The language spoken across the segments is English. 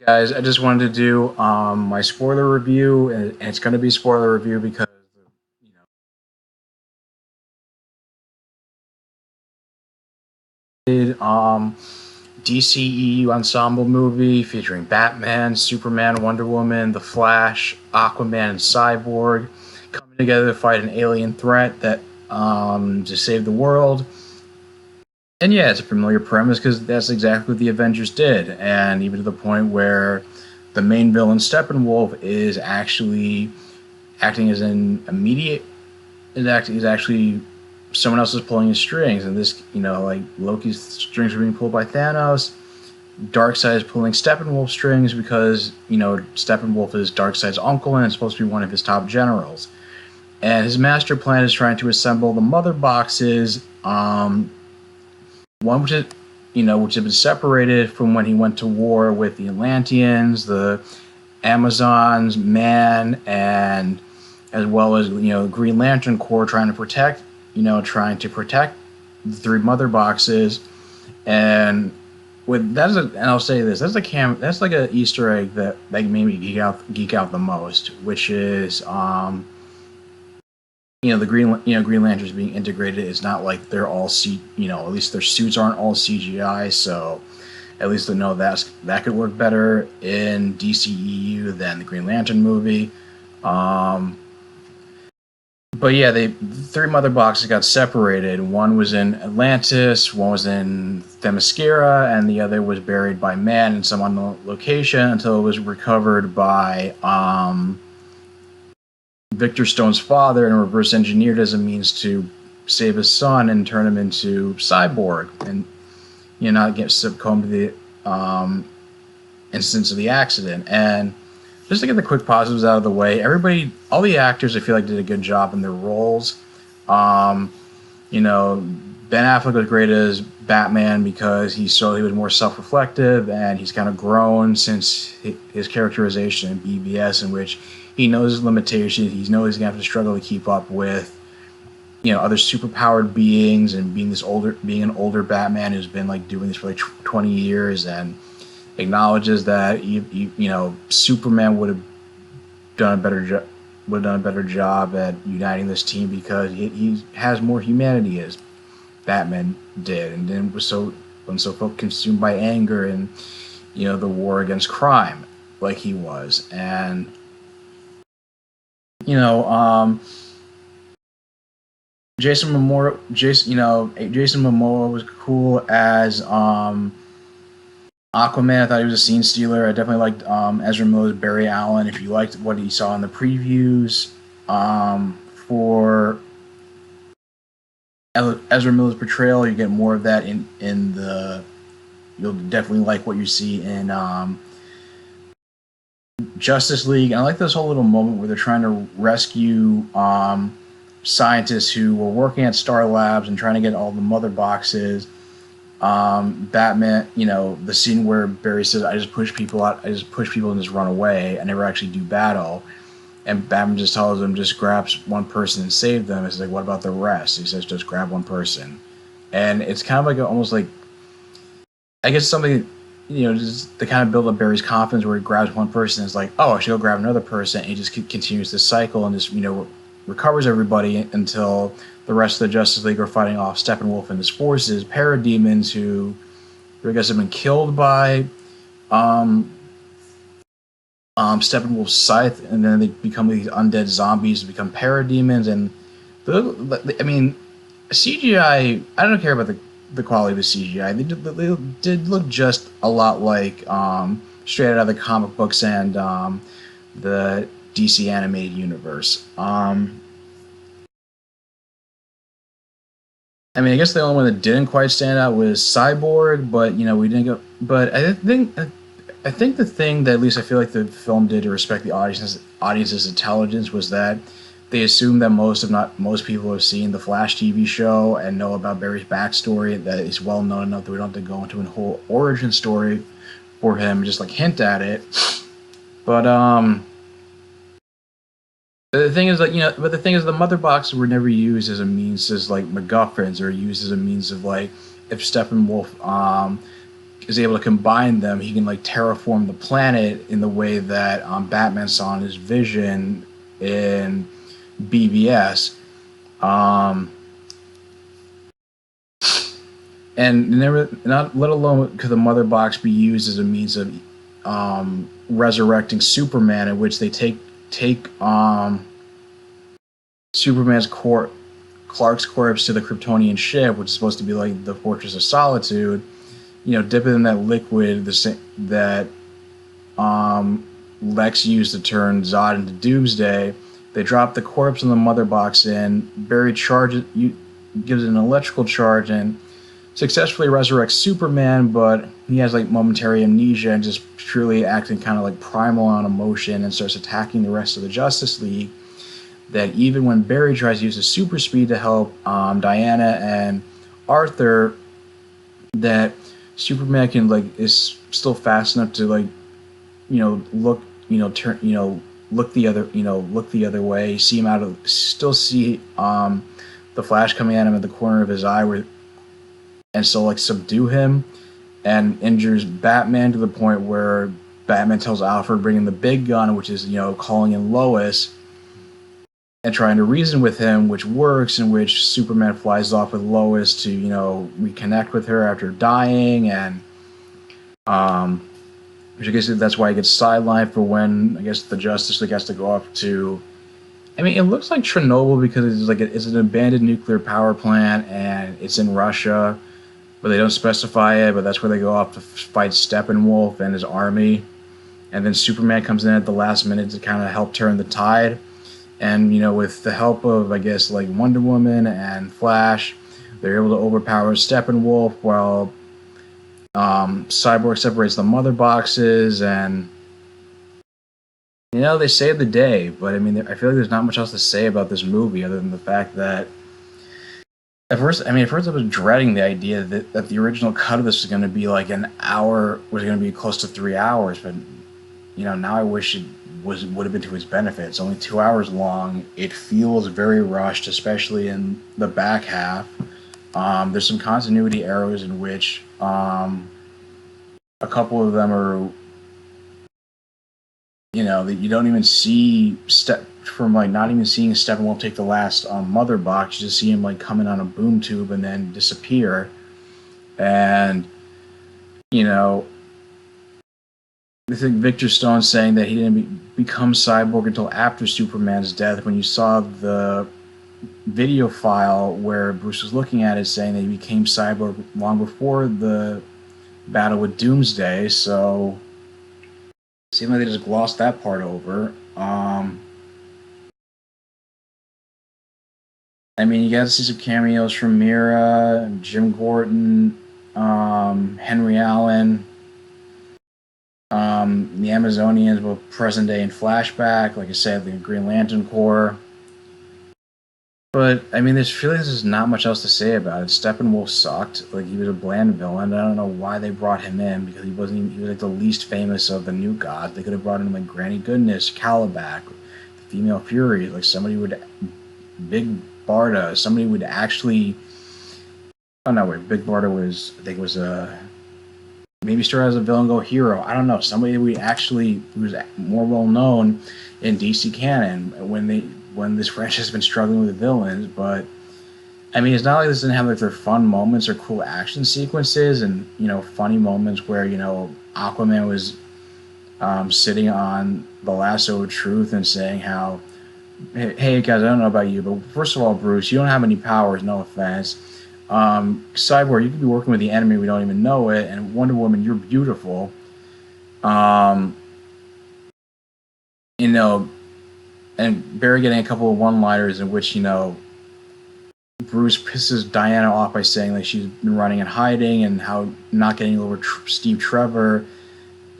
Guys, I just wanted to do my spoiler review, and it's going to be spoiler review because you DCEU ensemble movie featuring Batman, Superman, Wonder Woman, The Flash, Aquaman, and Cyborg coming together to fight an alien threat that to save the world. And yeah, it's a familiar premise because that's exactly what the Avengers did, and even to the point where the main villain Steppenwolf is actually acting as an immediate is actually someone else is pulling his strings, and this like Loki's strings are being pulled by Thanos. Darkseid is pulling Steppenwolf's strings because Steppenwolf is Darkseid's uncle and is supposed to be one of his top generals. And his master plan is trying to assemble the mother boxes. One which is which have been separated from when he went to war with the Atlanteans, the Amazons, Man, and as well as Green Lantern Corps trying to protect the three mother boxes. And and I'll say this, that's like a Easter egg that made me geek out the most, which is the Green Lanterns being integrated. It's not like they're all at least their suits aren't all CGI, so at least to know that could work better in DCEU than the Green Lantern movie. But yeah, the three mother boxes got separated. One was in Atlantis, one was in Themyscira, and the other was buried by Man in some unknown location until it was recovered by Victor Stone's father and reverse engineered as a means to save his son and turn him into Cyborg, and not get succumbed to the instance of the accident. And just to get the quick positives out of the way, all the actors, I feel like, did a good job in their roles. Ben Affleck was great as Batman because he was more self-reflective, and he's kind of grown since his characterization in BVS, in which he knows his limitations. He knows he's gonna have to struggle to keep up with other superpowered beings, and being an older Batman who's been doing this for 20 years, and acknowledges that Superman would have done a better job at uniting this team because he has more humanity as Batman did, and then was so consumed by anger and the war against crime like he was. And Jason Momoa was cool as Aquaman. I thought he was a scene stealer. I definitely liked Ezra Miller's Barry Allen. If you liked what he saw in the previews for Ezra Miller's portrayal, you get more of that in the. You'll definitely like what you see in Justice League. And I like this whole little moment where they're trying to rescue scientists who were working at Star Labs and trying to get all the mother boxes. Batman, the scene where Barry says, I just push people and just run away. I never actually do battle. And Batman just tells him, just grabs one person and save them. It's like, what about the rest? He says, just grab one person. And it's kind of like almost like, I guess something, just to kind of build up Barry's confidence, where he grabs one person and is like, oh, I should go grab another person. And he just continues this cycle and just, recovers everybody until the rest of the Justice League are fighting off Steppenwolf and his forces, parademons who I guess have been killed by Steppenwolf's scythe, and then they become these undead zombies, become parademons. And CGI, I don't care about the quality of the CGI. They did look just a lot like straight out of the comic books and the DC animated universe. I guess the only one that didn't quite stand out was Cyborg, but we didn't go. But I think the thing that at least I feel like the film did to respect the audience's intelligence was that they assumed that most people have seen the Flash TV show and know about Barry's backstory, that is well known enough that we don't have to go into a whole origin story for him, just hint at it. But the thing is, the mother boxes were never used as a means as MacGuffins, or used as a means of if Steppenwolf is able to combine them, he can like terraform the planet in the way that Batman saw in his vision in BVS. Um, and never, not let alone could the mother box be used as a means of resurrecting Superman, in which they take Superman's Clark's corpse to the Kryptonian ship, which is supposed to be like the Fortress of Solitude. You know, dip it in that liquid that Lex used to turn Zod into Doomsday. They drop the corpse in the mother box in. Barry gives it an electrical charge and successfully resurrects Superman, but he has like momentary amnesia and just truly acting kind of like primal on emotion and starts attacking the rest of the Justice League. That even when Barry tries to use his super speed to help Diana and Arthur, that Superman can like is still fast enough to like look turn look the other way, see him out of still see the Flash coming at him at the corner of his eye, and so like subdue him, and injures Batman to the point where Batman tells Alfred bring in the big gun, which is calling in Lois and trying to reason with him, which works, in which Superman flies off with Lois to reconnect with her after dying, and which I guess that's why he gets sidelined for when I guess the Justice League has to go off to. I mean, it looks like Chernobyl because it's an abandoned nuclear power plant and it's in Russia, but they don't specify it. But that's where they go off to fight Steppenwolf and his army, and then Superman comes in at the last minute to kind of help turn the tide. And with the help of I guess like Wonder Woman and Flash, they're able to overpower Steppenwolf while Cyborg separates the mother boxes, and they save the day. But I mean, I feel like there's not much else to say about this movie other than the fact that at first I was dreading the idea that the original cut of this was going to be like an hour, was going to be close to 3 hours, but now I wish it would have been to his benefit. It's only 2 hours long. It feels very rushed, especially in the back half. There's some continuity errors in which a couple of them are, that you don't even see from like not even seeing Steppenwolf take the last mother box. You just see him like coming on a boom tube and then disappear. And I think Victor Stone saying that he didn't become Cyborg until after Superman's death. When you saw the video file where Bruce was looking at it, saying that he became Cyborg long before the battle with Doomsday, so it seemed like they just glossed that part over. I mean, you got to see some cameos from Mira, Jim Gordon, Henry Allen, the Amazonians, both present day and flashback. Like I said, the Green Lantern Corps. But I mean, there's not much else to say about it. Steppenwolf sucked. Like, he was a bland villain. I don't know why they brought him in, because he was like the least famous of the new gods. They could have brought in like Granny Goodness, Calabac, the Female Fury, like Big Barda, somebody would actually. Oh no, wait, Big Barda was, I think it was maybe started as a villain, go hero. I don't know, somebody who was more well known in DC canon when this franchise has been struggling with villains. But I mean, it's not like this didn't have like their fun moments or cool action sequences and funny moments where Aquaman was sitting on the lasso of truth and saying how, hey guys, I don't know about you, but first of all, Bruce, you don't have any powers, no offense. Cyborg, you could be working with the enemy, we don't even know it, and Wonder Woman, you're beautiful. And Barry getting a couple of one-liners in which, Bruce pisses Diana off by saying like she's been running and hiding and how not getting over Steve Trevor,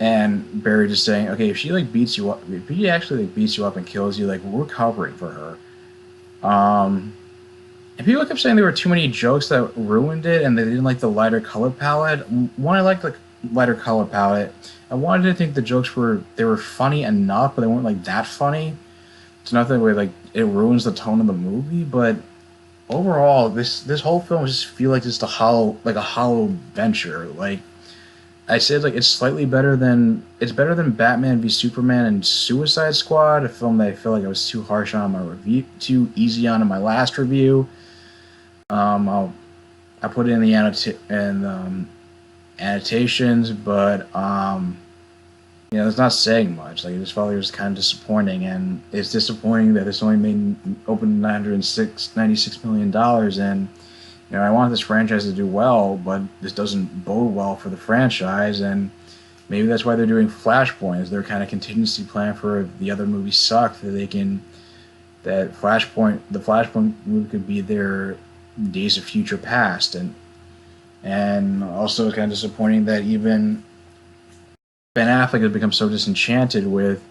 and Barry just saying, okay, if she like beats you up, if he actually like beats you up and kills you, like we're covering for her. And people kept saying there were too many jokes that ruined it, and they didn't like the lighter color palette. One, I liked the lighter color palette. I wanted to think the jokes were funny enough, but they weren't like that funny. It's not that way like it ruins the tone of the movie, but overall, this whole film just feel like just a hollow venture. Like I say like it's better than Batman v Superman and Suicide Squad, a film that I feel like I was too harsh on in my review, too easy on in my last review. I'll I put it in the annotations, but it's not saying much. Like this felt like it was kind of disappointing, and it's disappointing that this only made opened $96 million, and I want this franchise to do well, but this doesn't bode well for the franchise, and maybe that's why they're doing Flashpoint. Is their kind of contingency plan for if the other movies suck that they can the Flashpoint movie could be their Days of Future Past, and also kind of disappointing that even Ben Affleck has become so disenchanted with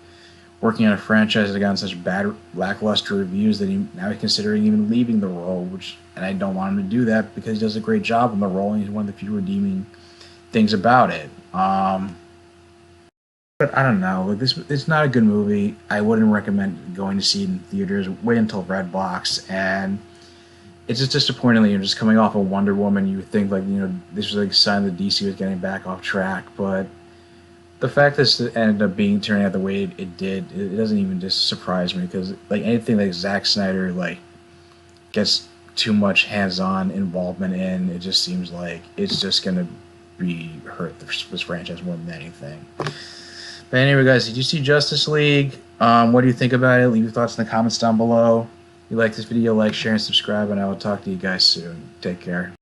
working on a franchise that has gotten such bad, lackluster reviews that now he's considering even leaving the role. And I don't want him to do that because he does a great job in the role, and he's one of the few redeeming things about it. But I don't know. Like this, it's not a good movie. I wouldn't recommend going to see it in theaters. Wait until Redbox, and it's just disappointingly. You're just coming off of Wonder Woman. You would think like this was like a sign that DC was getting back off track, but the fact that this ended up turning out the way it did, it doesn't even just surprise me because like anything like Zack Snyder like gets too much hands-on involvement in, it just seems like it's just gonna be hurt this franchise more than anything. But anyway, guys, did you see Justice League? What do you think about it? Leave your thoughts in the comments down below. If you like this video, like, share, and subscribe, and I will talk to you guys soon. Take care.